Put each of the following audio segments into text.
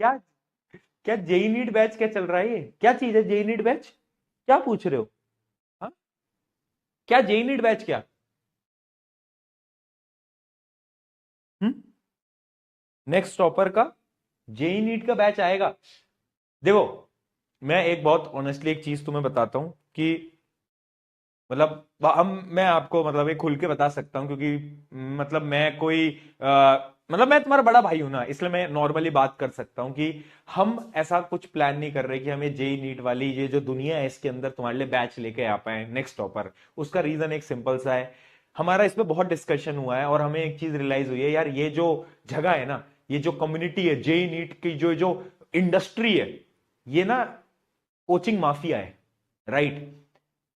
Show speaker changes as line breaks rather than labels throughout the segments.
क्या क्या JEE NEET batch क्या चल रहा है? ये क्या चीज है जेई नीट बैच? क्या पूछ रहे हो? हाँ, क्या जेई नीट बैच क्या? नेक्स्ट टॉपर का जेई नीट का बैच आएगा? देखो, मैं एक बहुत ऑनेस्टली एक चीज तुम्हें बताता हूं कि मतलब हम मैं आपको मतलब एक खुल के बता सकता हूं, क्योंकि मतलब मैं कोई मतलब मैं तुम्हारा बड़ा भाई हूं ना, इसलिए मैं नॉर्मली बात कर सकता हूं कि हम ऐसा कुछ प्लान नहीं कर रहे कि हमें जेई नीट वाली ये जो दुनिया है इसके अंदर तुम्हारे लिए बैच लेके आ पाए नेक्स्ट टॉपर। उसका रीजन एक सिंपल सा है, हमारा इसमें बहुत डिस्कशन हुआ है और हमें एक चीज रियलाइज हुई है यार, ये जो जगह है ना, ये जो कम्युनिटी है जेई नीट की, जो जो इंडस्ट्री है, ये ना कोचिंग माफिया है, राइट?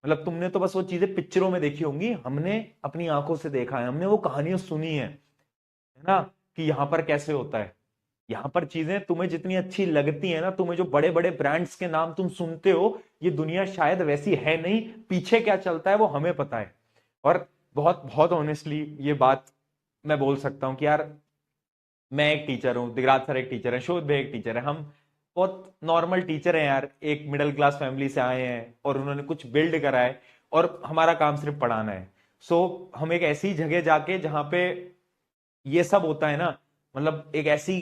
मतलब तुमने तो बस वो चीजें पिक्चरों में देखी होंगी, हमने अपनी आंखों से देखा है, हमने वो कहानियां सुनी है ना, कि यहां पर कैसे होता है। यहां पर चीजें तुम्हें जितनी अच्छी लगती है ना, तुम्हें जो बड़े बड़े ब्रांड्स के नाम तुम सुनते हो, ये दुनिया शायद वैसी है नहीं, पीछे क्या चलता है वो हमें पता है। और बहुत बहुत ऑनेस्टली ये बात मैं बोल सकता हूं कि यार, मैं एक टीचर हूं, दिगराज सर एक टीचर है, शोध भाई एक टीचर है, हम बहुत नॉर्मल टीचर हैं यार, एक मिडिल क्लास फैमिली से आए हैं और उन्होंने कुछ बिल्ड करा है और हमारा काम सिर्फ पढ़ाना है। सो हम एक ऐसी जगह जाके जहां पे ये सब होता है ना, मतलब एक ऐसी,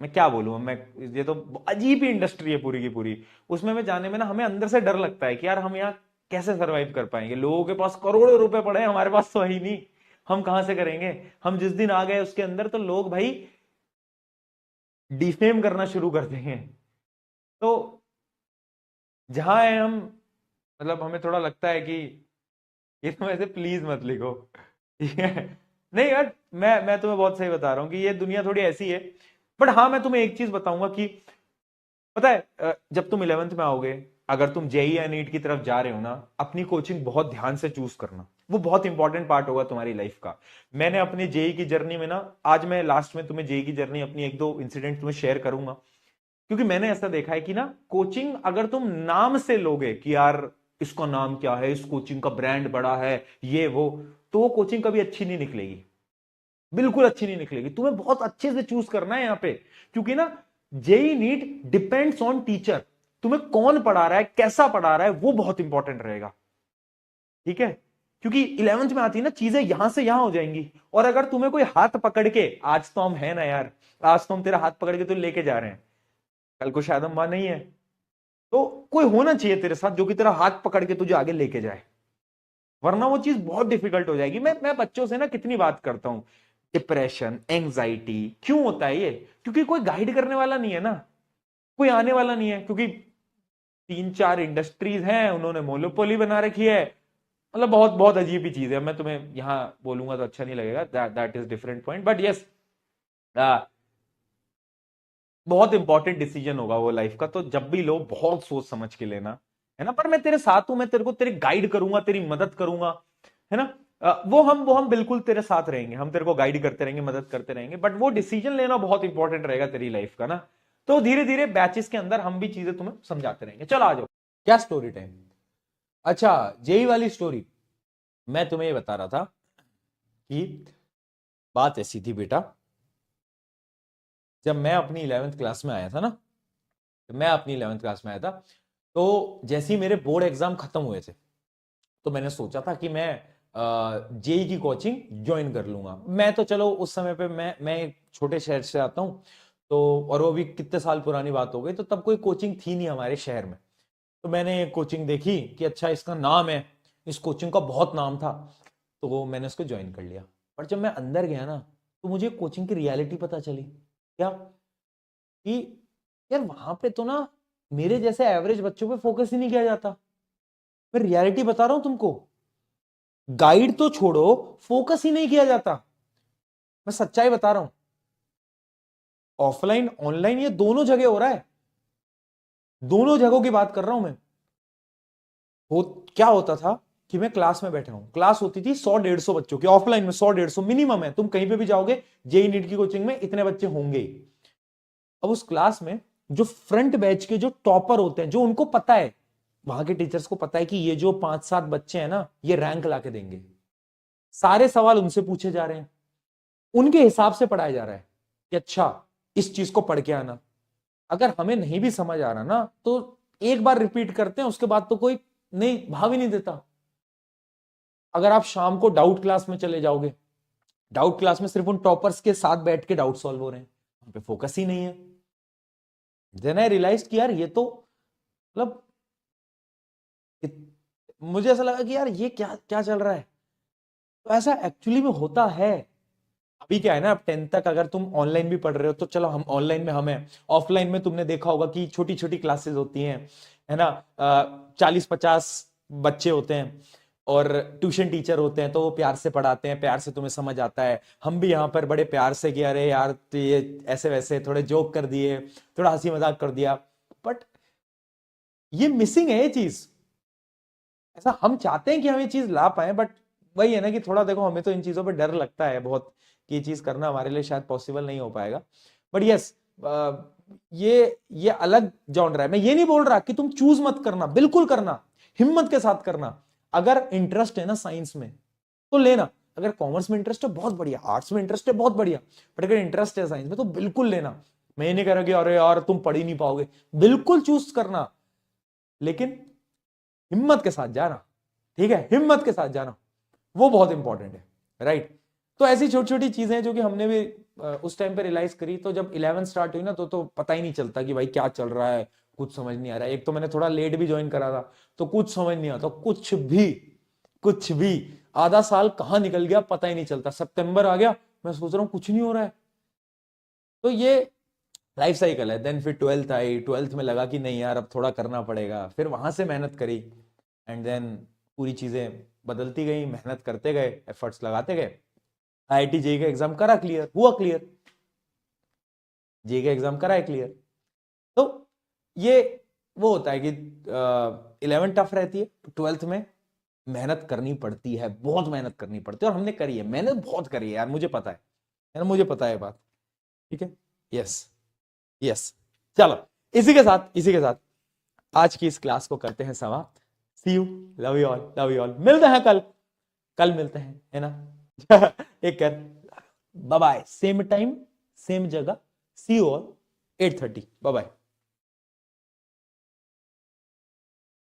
मैं क्या बोलूं मैं, ये तो अजीब ही इंडस्ट्री है पूरी की पूरी। उसमें में जाने में ना हमें अंदर से डर लगता है कि यार हम यहाँ कैसे सरवाइव कर पाएंगे, लोगों के पास करोड़ों रुपए पड़े हैं, हमारे पास तो है ही नहीं, हम कहां से करेंगे? हम जिस दिन आ गए उसके अंदर तो लोग भाई डिफेम करना शुरू कर देंगे। तो जहां है हम, मतलब हमें थोड़ा लगता है कि ये तुम ऐसे प्लीज मत लिखो, ठीक है? नहीं यार, मैं तुम्हें बहुत सही बता रहा हूं कि ये दुनिया थोड़ी ऐसी है। बट हाँ, मैं तुम्हें एक चीज बताऊंगा कि पता है, जब तुम 11th में आओगे, अगर तुम जेई या नीट की तरफ जा रहे हो ना, अपनी कोचिंग बहुत ध्यान से चूज करना, वो बहुत इंपॉर्टेंट पार्ट होगा तुम्हारी लाइफ का। मैंने अपनी जेई की जर्नी में ना, आज मैं लास्ट में तुम्हें जेई की जर्नी अपनी एक दो इंसिडेंट तुम्हें शेयर करूंगा, क्योंकि मैंने ऐसा देखा है कि ना, कोचिंग अगर तुम नाम से लोगे कि यार इसका नाम क्या है, इस कोचिंग का ब्रांड बड़ा है, ये वो, तो वो कोचिंग कभी अच्छी नहीं निकलेगी, बिल्कुल अच्छी नहीं निकलेगी। तुम्हें बहुत अच्छे से चूज करना है यहां पे, क्योंकि ना JEE NEET depends on teacher, तुम्हें कौन पढ़ा रहा है, कैसा पढ़ा रहा है, वो बहुत इंपॉर्टेंट रहेगा, ठीक है? क्योंकि 11th में आती है ना चीजें, यहां से यहां हो जाएंगी, और अगर तुम्हें कोई हाथ पकड़ के, आज तो हम है ना यार, आज तो हम तेरा हाथ पकड़ के तो लेके जा रहे हैं, कल को शायद हम वहां नहीं है, तो कोई होना चाहिए तेरे साथ जो कि तेरा हाथ पकड़ के तुझे आगे लेके जाए, वरना वो चीज बहुत डिफिकल्ट हो जाएगी। मैं बच्चों से ना कितनी बात करता हूं, डिप्रेशन, एंजाइटी क्यों होता है ये? क्योंकि कोई गाइड करने वाला नहीं है ना, कोई आने वाला नहीं है, क्योंकि तीन चार इंडस्ट्रीज हैं, उन्होंने मोनोपोली बना रखी है। मतलब बहुत बहुत अजीब ही चीज है, मैं तुम्हें यहां बोलूंगा तो अच्छा नहीं लगेगा, that is different point, but yes, बहुत इंपॉर्टेंट डिसीजन होगा वो लाइफ का, तो जब भी लो बहुत सोच समझ के लेना, है ना? पर मैं तेरे साथ हूं, मैं तेरे को तेरी गाइड करूंगा, तेरी मदद करूंगा, है ना? वो हम बिल्कुल तेरे साथ रहेंगे, हम तेरे को गाइड करते रहेंगे, मदद करते रहेंगे, बट वो डिसीजन लेना बहुत इंपॉर्टेंट रहेगा तेरी लाइफ का ना। तो धीरे धीरे बैचेस के अंदर हम भी चीजें तुम्हें समझाते रहेंगे। चलो आ जाओ, क्या स्टोरी टाइम। अच्छा, जेई वाली स्टोरी, मैं तुम्हें ये बता रहा था कि बात ऐसी थी बेटा, जब मैं अपनी 11th क्लास में आया था ना, मैं अपनी 11th क्लास में आया था, तो जैसे ही मेरे बोर्ड एग्जाम खत्म हुए थे, तो मैंने सोचा था कि मैं जेई की कोचिंग ज्वाइन कर लूंगा। मैं तो चलो उस समय पे मैं एक छोटे शहर से आता हूँ, तो और वो भी कितने साल पुरानी बात हो गई, तो तब कोई कोचिंग थी नहीं हमारे शहर में। तो मैंने एक कोचिंग देखी कि अच्छा इसका नाम है, इस कोचिंग का बहुत नाम था, तो वो मैंने उसको ज्वाइन कर लिया। पर जब मैं अंदर गया ना, तो मुझे कोचिंग की रियलिटी पता चली, क्या कि यार वहां पे तो ना मेरे जैसे एवरेज बच्चों पे फोकस ही नहीं किया जाता। मैं रियलिटी बता रहा हूं तुमको, गाइड तो छोड़ो, फोकस ही नहीं किया जाता। मैं सच्चाई बता रहा हूं, ऑफलाइन ऑनलाइन ये दोनों जगह हो रहा है, दोनों जगहों की बात कर रहा हूं मैं। हो क्या होता था कि मैं क्लास में बैठा हूं, क्लास होती थी 100-150 बच्चों की, ऑफलाइन में 100-150 मिनिमम है, तुम कहीं पे भी जाओगे जेई नीट की कोचिंग में इतने बच्चे होंगे ही। अब उस क्लास में जो फ्रंट बैच के जो टॉपर होते हैं, जो उनको पता है, वहां के टीचर्स को पता है कि ये जो 5-7 बच्चे हैं ना, ये रैंक लाके देंगे, सारे सवाल उनसे पूछे जा रहे हैं, उनके हिसाब से पढ़ाया जा रहा है कि अच्छा इस चीज को पढ़ के आना, अगर हमें नहीं भी समझ आ रहा ना तो एक बार रिपीट करते हैं, उसके बाद तो कोई नहीं भाव ही नहीं देता। अगर आप शाम को डाउट क्लास में चले जाओगे, डाउट क्लास में सिर्फ उन टॉपर्स के साथ बैठ के डाउट सॉल्व हो रहे हैं, वहां पे फोकस ही नहीं है। देन आई रियलाइज कि यार ये तो मतलब मुझे ऐसा लगा कि यार ये क्या क्या चल रहा है। तो ऐसा एक्चुअली में होता है। अभी क्या है ना, अब 10th तक अगर तुम ऑनलाइन भी पढ़ रहे हो तो चलो हम ऑनलाइन में, हमें ऑफलाइन में तुमने देखा होगा कि छोटी छोटी क्लासेस होती हैं, है ना, 40-50 बच्चे होते हैं और ट्यूशन टीचर होते हैं, तो वो प्यार से पढ़ाते हैं, प्यार से तुम्हें समझ आता है। हम भी यहाँ पर बड़े प्यार से कि अरे यार तो ये ऐसे वैसे थोड़े जोक कर दिए, थोड़ा हंसी मजाक कर दिया, बट ये मिसिंग है ये चीज। ऐसा हम चाहते हैं कि हम ये चीज ला पाए, बट वही है ना कि थोड़ा देखो, हमें तो इन चीजों पे डर लगता है बहुत कि ये चीज करना हमारे लिए शायद पॉसिबल नहीं हो पाएगा। बट यस, ये अलग जॉनर है। मैं ये नहीं बोल रहा कि तुम चूज मत करना, बिल्कुल करना, हिम्मत के साथ करना। अगर इंटरेस्ट है ना साइंस में तो लेना, अगर कॉमर्स में इंटरेस्ट है बहुत बढ़िया, आर्ट्स में इंटरेस्ट है बहुत बढ़िया, बट अगर इंटरेस्ट है साइंस में तो बिल्कुल लेना। मैं ये नहीं कह रहा कि अरे यार तुम पढ़ ही नहीं पाओगे, बिल्कुल चूज करना, लेकिन हिम्मत के साथ जाना। ठीक है, हिम्मत के साथ जाना, वो बहुत इंपॉर्टेंट है, राइट। तो ऐसी छोटी छोटी चीजें जो कि हमने भी उस टाइम पे रियलाइज करी। तो जब 11 स्टार्ट हुई ना तो पता ही नहीं चलता कि भाई क्या चल रहा है, कुछ समझ नहीं आ रहा है। एक तो मैंने थोड़ा लेट भी ज्वाइन करा था, तो कुछ समझ नहीं आता, कुछ भी। आधा साल कहां निकल गया पता ही नहीं चलता, सितंबर आ गया, मैं सोच रहा हूं कुछ नहीं हो रहा है। तो ये लाइफ साइकिल है। देन फिर 12th आई, 12th में लगा कि नहीं यार अब थोड़ा करना पड़ेगा, फिर वहां से मेहनत करी, एंड देन पूरी चीजें बदलती गई, मेहनत करते गए, एफर्ट्स लगाते गए। आईआईटी जेई का एग्जाम करा, क्लियर हुआ, क्लियर जेई का एग्जाम करा है क्लियर। तो ये वो होता है कि 11 टफ रहती है, 12th में मेहनत करनी पड़ती है, बहुत मेहनत करनी पड़ती है, और हमने करी है, मेहनत बहुत करी है यार, मुझे पता है यार, मुझे पता है बात। ठीक है, यस यस। चलो, इसी के साथ आज की इस क्लास को करते हैं समाप्त। See you, love you all, love you all. मिलते हैं कल, कल मिलते हैं, है ना। एक कर, bye bye, same time same जगह, see you all 8:30, bye bye.